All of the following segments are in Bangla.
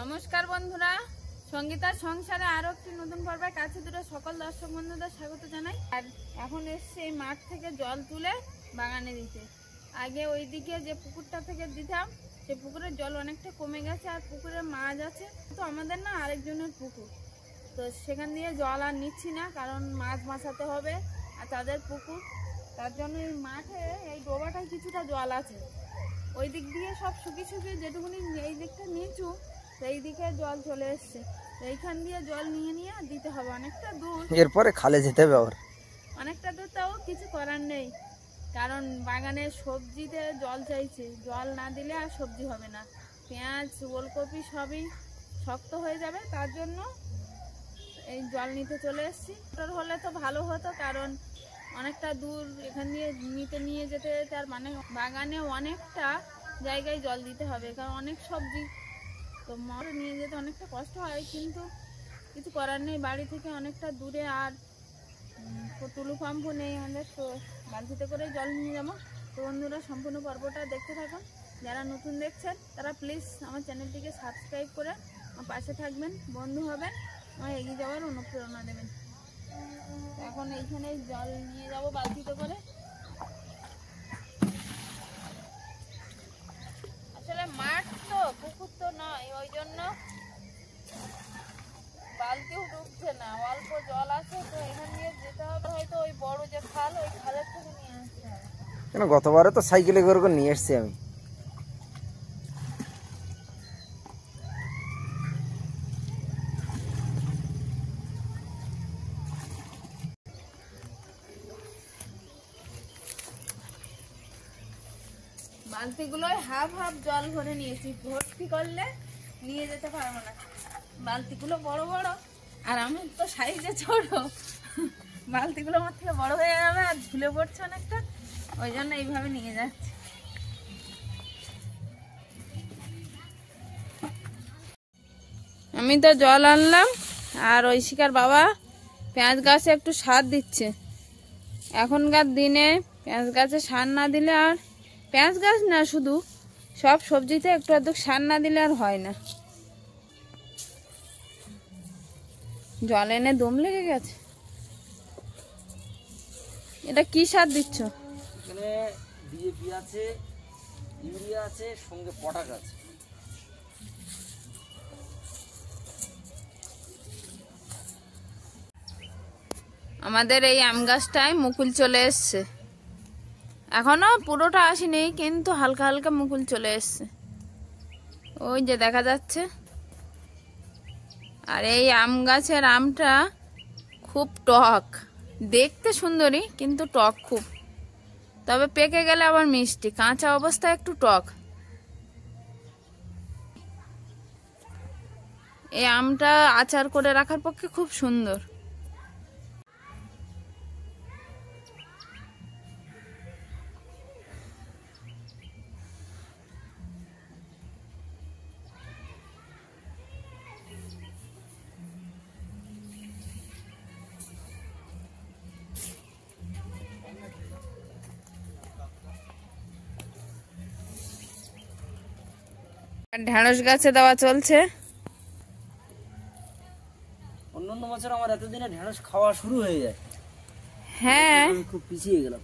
নমস্কার বন্ধুরা, সঙ্গীতার সংসারে আরো একটি নতুন পর্বে কাছে দূরে সকল দর্শক বন্ধুদের স্বাগত জানাই। আর এখন এসছে এই মাঠ থেকে জল তুলে বাগানে দিতে। আগে ওইদিকে যে পুকুরটা থেকে দিতাম সেই পুকুরের জল অনেকটা কমে গেছে, আর পুকুরে মাছ আছে তো আমাদের না আরেকজনের পুকুর, তো সেখান দিয়ে জল আর নিচ্ছি না, কারণ মাছ বাঁচাতে হবে আর তাদের পুকুর। তার জন্য এই মাঠে এই ডোবাটায় কিছুটা জল আছে, ওই দিক দিয়ে সব শুকিয়ে যেটুকুনি এই দিকটা নিচু সেই দিকে জল চলে এসছে, এইখান দিয়ে জল নিয়ে দিতে হবে অনেকটা দূর। এরপরে খালে যেতে হবে আবার অনেকটা দূর, তাও কিছু করার নেই, কারণ বাগানে সবজিতে জল চাইছে, জল না দিলে আর সবজি হবে না। পেঁয়াজ ওলকপি সবই শক্ত হয়ে যাবে, তার জন্য এই জল নিতে চলে এসেছি। মোটর হলে তো ভালো হতো, কারণ অনেকটা দূর এখান দিয়ে নিয়ে যেতে তার মানে বাগানে অনেকটা জায়গায় জল দিতে হবে, কারণ অনেক সবজি তো মোটর নিয়ে যেতে অনেকটা কষ্ট হয়, কিন্তু কিছু করার নেই, বাড়ি থেকে অনেকটা দূরে, আর টুলু পাম্পও নেই আমাদের, তো বালতিতে করে জল নিয়ে যাবো। তো বন্ধুরা সম্পূর্ণ পর্বটা দেখতে থাকুন, যারা নতুন দেখছেন তারা প্লিজ আমার চ্যানেলটিকে সাবস্ক্রাইব করে আমার পাশে থাকবেন, বন্ধু হবেন, আমার এগিয়ে যাওয়ার অনুপ্রেরণা দেবেন। এখন এইখানে জল নিয়ে যাবো বালতিতে করে। আসলে মাঠ তো পুকুর তো নয়, ওই জন্য বালতিও ডুবছে না, অল্প জল আছে, তো এখান দিয়ে যেতে হবে, হয়তো ওই বড় যে খাল ওই খালের থেকে নিয়ে আসতে হবে। কেন গতবারে তো সাইকেলে করে নিয়ে এসছি আমি। বালতিগুলোয় হাফ জল ভরে নিয়েছি, ভর্তি করলে নিয়ে যেতে পারবো না, বালতিগুলো বড় বড় আর আমি তো সাইজে ছোট, বালতিগুলো আমার থেকে বড় হয়ে যাবে আর ঝুলে পড়ছে অনেকটা, ওই জন্য এইভাবে নিয়ে যাচ্ছি। আমি তো জল আনলাম, আর ঐশিকার বাবা পেঁয়াজ গাছে একটু সার দিচ্ছে। এখনকার দিনে পেঁয়াজ গাছে সার না দিলে, আর পেঁয়াজ গাছ না শুধু সব সবজিতে একটু আধটু সার না দিলে আর হয় না। জল এনে দম লেগে গেছে। এটা কি সার দিচ্ছ? এখানে ডিএপি আছে, ইউরিয়া আছে, সঙ্গে পটাশ আছে। আমাদের এই আম গাছটায় মুকুল চলে এসছে, এখনো পুরোটা আসেনি, কিন্তু হালকা হালকা মুকুল চলে এসছে, ওই যে দেখা যাচ্ছে। আর এই আম গাছের আমটা খুব টক, দেখতে সুন্দরী কিন্তু টক খুব, তবে পেকে গেলে আবার মিষ্টি, কাঁচা অবস্থায় একটু টক। এই আমটা আচার করে রাখার পক্ষে খুব সুন্দর। ঢেঁড়স গাছে দেওয়া চলছে। অন্যান্য বছর আমার এতদিনে ঢেঁড়স খাওয়া শুরু হয়ে যায়। হ্যাঁ, আমি খুব পিছিয়ে গেলাম।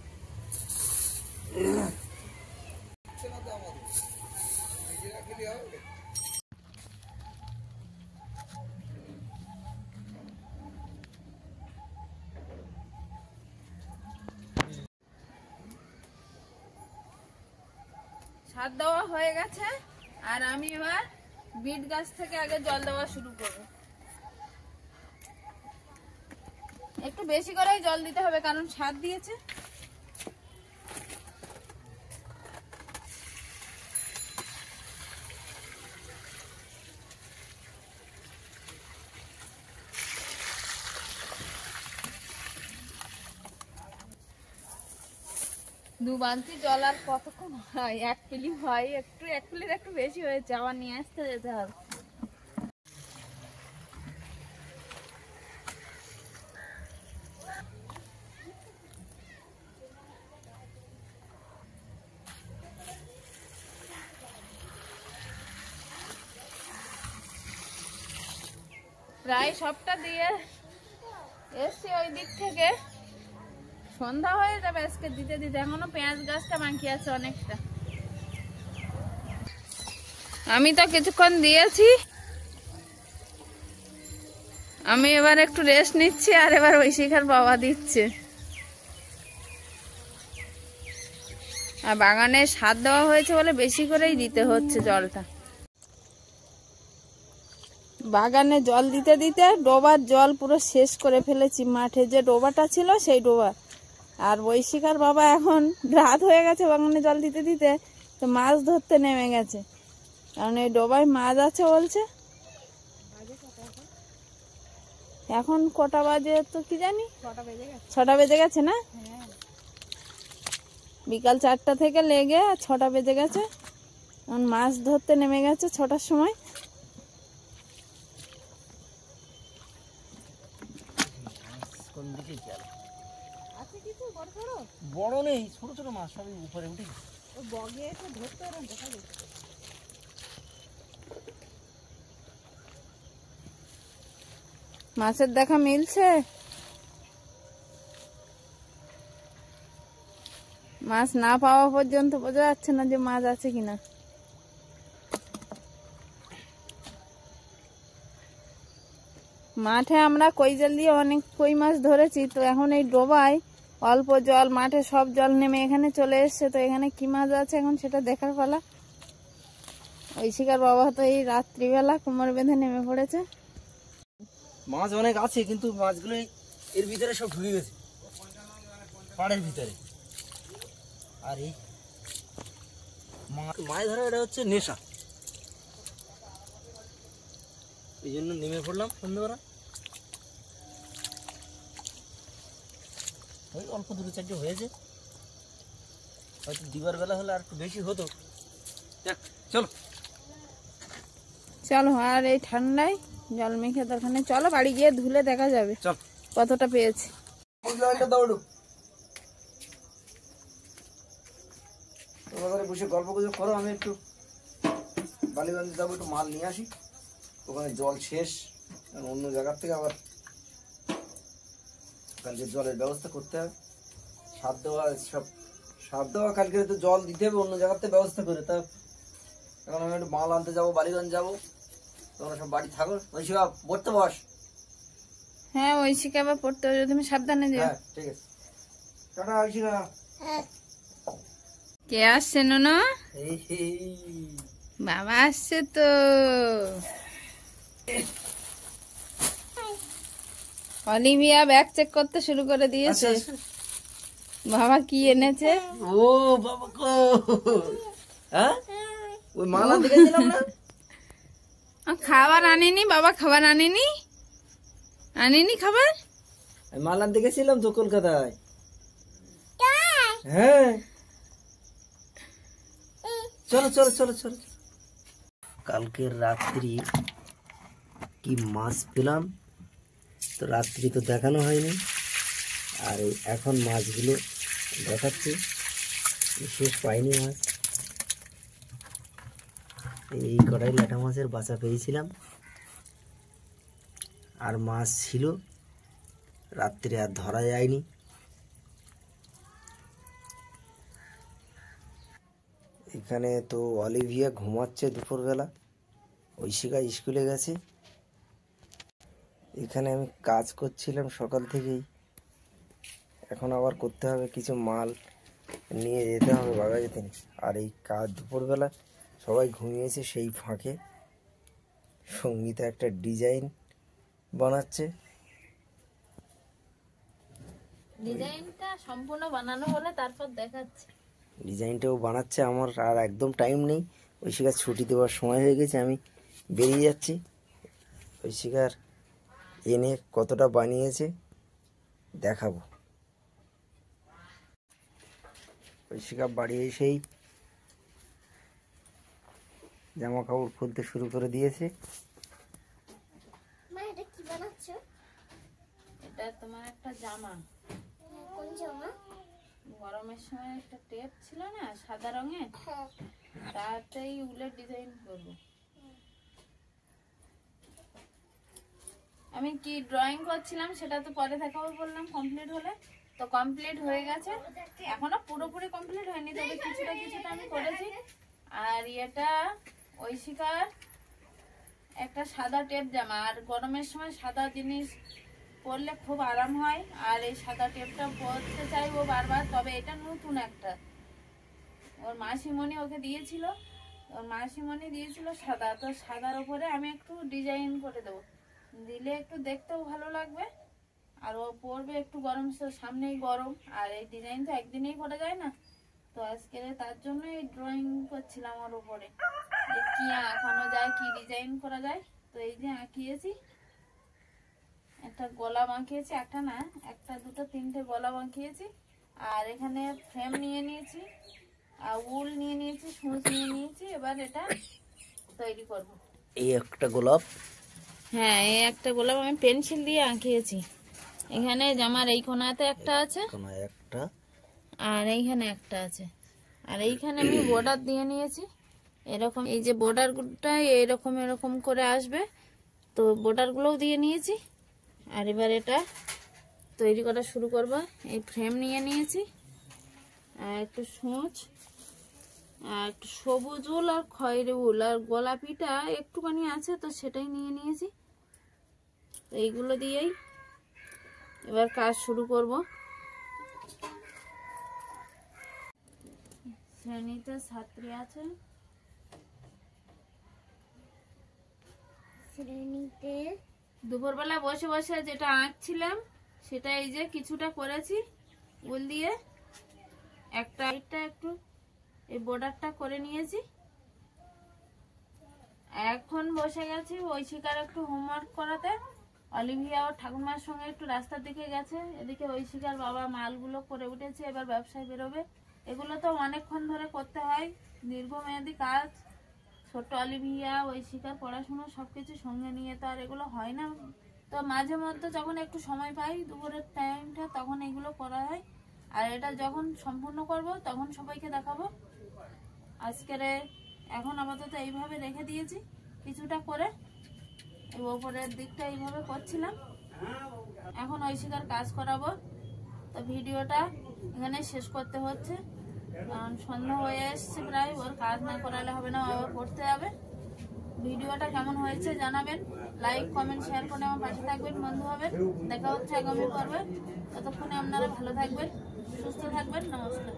সার দেওয়া হয়ে গেছে, আর আমি এবার বিট গাছ থেকে আগে জল দেওয়া শুরু করব। একটু বেশি করেই জল দিতে হবে, কারণ সার দিয়েছে। দু বালতি জল আর কতক্ষণ হয়? এক পিলি হয়, এক পিলির একটু বেশি হয়েছে, আবার নিয়ে আসতে যেতে হবে। প্রায় সবটা দিয়ে এসছি ওই দিক থেকে। সন্ধ্যা হয়ে যাবে আজকে দিতে দিতে, এখনো পেঁয়াজ গাছটা বাকি আছে অনেকটা। আমি তো কিছুক্ষণ দিয়েছি, আমি এবার একটু রেস্ট নিচ্ছি, আর এবার ঐশিখার বাবা দিচ্ছে। আর বাগানে সার দেওয়া হয়েছে বলে বেশি করেই দিতে হচ্ছে জলটা। বাগানে জল দিতে দিতে ডোবার জল পুরো শেষ করে ফেলেছি, মাঠে যে ডোবাটা ছিল সেই ডোবা। আর ঐশিখার বাবা এখন রাত হয়ে গেছে বাগানে জল দিতে দিতে, তো মাছ ধরতে নেমে গেছে, কারণ এই ডোবায় মাছ আছে বলছে। এখন কটা বাজে তো কি জানি, 6টা বেজে গেছে না? বিকাল 4টা থেকে লেগে 6টা বেজে গেছে। এখন মাছ ধরতে নেমে গেছে 6টার সময়। বড় নেই, ছোট ছোট মাছ সবই উপরে উঠে মাছের দেখা মিলছে। মাছ না পাওয়া পর্যন্ত বোঝা যাচ্ছে না যে মাছ আছে কিনা। মাঠে আমরা কই জাল দিয়ে অনেক কই মাছ ধরেছি, তো এখন এই ডোবায় অল্প জল, মাঠে সব জল নেমে এখানে চলে এসছে, তো এখানে কি মাছ আছে এখন সেটা দেখার পালা। ঐশিকার বাবা তো এই রাত্রিবেলা কোমর বেঁধে নেমে পড়েছে। মাছ অনেক আছে, কিন্তু মাছগুলো এর ভিতরে সব ঢুকে গেছে পাড়ের ভিতরে। আর এই মাছ ধরা এটা হচ্ছে নেশা, এই জন্য নেমে পড়লাম সন্ধ্যেবেলা। ওই অল্প 2-4টে হয়েছে, হয়তো দিবার বেলা হলে আর একটু বেশি হতো। চলো চলো, আর এই ঠান্ডায় জল মেখে দোকানে চলো, বাড়ি গিয়ে ধুলে দেখা যাবে কতটা পেয়েছি। বসে গল্প গুজব করো, আমি একটু বালিগঞ্জে যাবো, একটু মাল নিয়ে আসি। ওখানে জল শেষ, অন্য জায়গার থেকে আবার কালকে জলের ব্যবস্থা করতে হবে। সার দেওয়া কালকে তো জল দিতে হবে অন্য জায়গার থেকে ব্যবস্থা করে। তা এখন আমি একটু মাল আনতে যাবো, বালিগঞ্জ যাবো। তোমরা সব বাড়ি থাকো। ঐশিকা পড়তে বস। হ্যাঁ, ঐশিকা আবার পড়তে হবে, তুমি সাবধানে যেও। হ্যাঁ ঠিক আছে, টাটা ঐশিকা। কে আসছে ননু? এই বাবা আসছে তো। অলিভিয়া ব্যাগ চেক করতে শুরু করে দিয়েছে। বাবা কি এনেছে? ও বাবা কো, হ্যাঁ ওই মাল আনতে গেছিলাম না, খাবার আনেনি বাবা, খাবার আনেনি খাবার। আমি মাল আনতে গেছিলাম তো কলকাতায়। হ্যাঁ চলো চলো চলো চলো। কালকের রাত্রি কি মাছ পেলাম, তো রাত্রি তো দেখানো হয়নি, আর এখন মাছগুলো দেখাচ্ছি। শেষ পাইনি মাছ, এই কড়াই ল্যাটা মাছের বাসা পেয়েছিলাম, আর মাছ ছিল রাত্রে আর ধরা যায়নি। এখানে তো অলিভিয়া ঘুমাচ্ছে দুপুরবেলা, ঐশিকা স্কুলে গেছে। এখানে আমি কাজ করছিলাম সকাল থেকেই, এখন আবার করতে হবে, কিছু মাল নিয়ে যেতে হবে বাগাইতে। আর এই কাজ দুপুরবেলা সবাই ঘুমিয়েছে, সেই ফাঁকে সঙ্গীতা একটা ডিজাইন বানাচ্ছে। ডিজাইনটা সম্পূর্ণ বানানো হলে তারপর দেখাচ্ছি। ডিজাইনটাও বানাচ্ছে, আমার আর একদম টাইম নেই। ঐশিকার ছুটি দেওয়ার সময় হয়ে গেছে, আমি বেরিয়ে যাচ্ছি। ঐশিকার এনে কতটা বানিয়েছে দেখাবো। ঐশিকা বাড়ি এসেই জামা কাপড় খুলতে শুরু করে দিয়েছে। এটা কি বানাচ্ছো? এটা তোমার একটা জামা। কোন জামা? গরমের সময় একটা টেপ ছিল না সাদা রঙের, তাতেই উলের ডিজাইন করবো। আমি কি ড্রয়িং করছিলাম সেটা তো পরে দেখাবো বললাম কমপ্লিট হলে। তো কমপ্লিট হয়ে গেছে, এখনো পুরোপুরি কমপ্লিট হয়নি, তবে কিছুটা কিছুটা আমি করেছি। আর এটা ঐশিকার একটা সাদা টেপ জামা, আর গরমের সময় সাদা জিনিস পরলে খুব আরাম হয়। আর এই সাদা টেপটা পরতে চাইবো বারবার, তবে এটা নতুন একটা, ওর মাসিমণি ওকে দিয়েছিল, ওর মাসিমণি দিয়েছিল সাদা। তো সাদার উপরে আমি একটু ডিজাইন করে দেবো, দিলে একটু দেখতেও ভালো লাগবে, আর ও পরবে একটু গরম, সামনেই গরম, আর এই ডিজাইন তো একদিনেই করা যায় না। তো আজকে তার জন্য এই ড্রয়িং করছিলাম ওর উপরে, যে কি আঁকানো যায়, কি ডিজাইন করা যায়। তো এই যে আঁকিয়েছি, একটা গোলাপ আঁকিয়েছি, একটা না, একটা দুটো তিনটে গোলাপ আঁকিয়েছি। আর এখানে ফ্রেম নিয়ে নিয়েছি, আর উল নিয়ে নিয়েছি, সূচ নিয়ে নিয়েছি। এবার এটা তৈরি করব। এই একটা গোলাপ, হ্যাঁ এই একটা গোলাপ আমি পেন্সিল দিয়ে আঁকিয়েছি। এখানে জামার এই কোণাতে একটা আছে, একটা, আর এইখানে একটা আছে, আর এইখানে আমি বর্ডার দিয়ে নিয়েছি এরকম। এই যে বর্ডারটা এরকম এরকম করে আসবে, তো বর্ডারগুলোও দিয়ে নিয়েছি। আর এবার এটা তৈরি করা শুরু করব। এই ফ্রেম নিয়ে নিয়েছি, আর একটু সূচ, আর একটু সবুজ উল আর খয়েরি উল, আর গোলাপিটা একটুখানি আছে, তো সেটাই নিয়ে নিয়েছি। তো এইগুলো দিয়েই এবার কাজ শুরু করব। শ্রেণীতে ছাত্রী আছে, শ্রেণীতে দুপুরবেলা বসে বসে যেটা আঁকছিলাম সেটা এই যে কিছুটা করেছি উল দিয়ে। একটা একটু এই বর্ডারটা করে নিয়েছি। এখন বসে গেছি ঐশিকার একটু হোমওয়ার্ক করাতে। অলিভিয়া ওর ঠাকুমার সঙ্গে একটু রাস্তার দিকে গেছে, এদিকে ঐশিকার বাবা মালগুলো করে উঠেছে, এবার ব্যবসায় বেরোবে। এগুলো তো অনেকক্ষণ ধরে করতে হয়, দীর্ঘমেয়াদী কাজ। ছোট অলিভিয়া, ঐশিকার পড়াশোনা সবকিছু সঙ্গে নিয়ে তো আর এগুলো হয় না। তো মাঝে মধ্যে যখন একটু সময় পাই দুপুরের টাইমটা, তখন এগুলো করা হয়। আর এটা যখন সম্পূর্ণ করব তখন সবাইকে দেখাবো। আজকের এখন আপাতত এইভাবে রেখে দিয়েছি কিছুটা করে, এই ওপরের দিকটা এইভাবে করছিলাম। এখন ঐশিকার কাজ করাবো। তো ভিডিওটা এখানে শেষ করতে হচ্ছে, কারণ সন্ধ্যা হয়ে এসছে প্রায়, ওর কাজ না করালে হবে না, আবার পড়তে যাবে। ভিডিওটা কেমন হয়েছে জানাবেন, লাইক কমেন্ট শেয়ার করে আমার পাশে থাকবেন, বন্ধু হবেন। দেখা হচ্ছে আগামী পর্বে, ততক্ষণে আপনারা ভালো থাকবেন, সুস্থ থাকবেন। নমস্কার।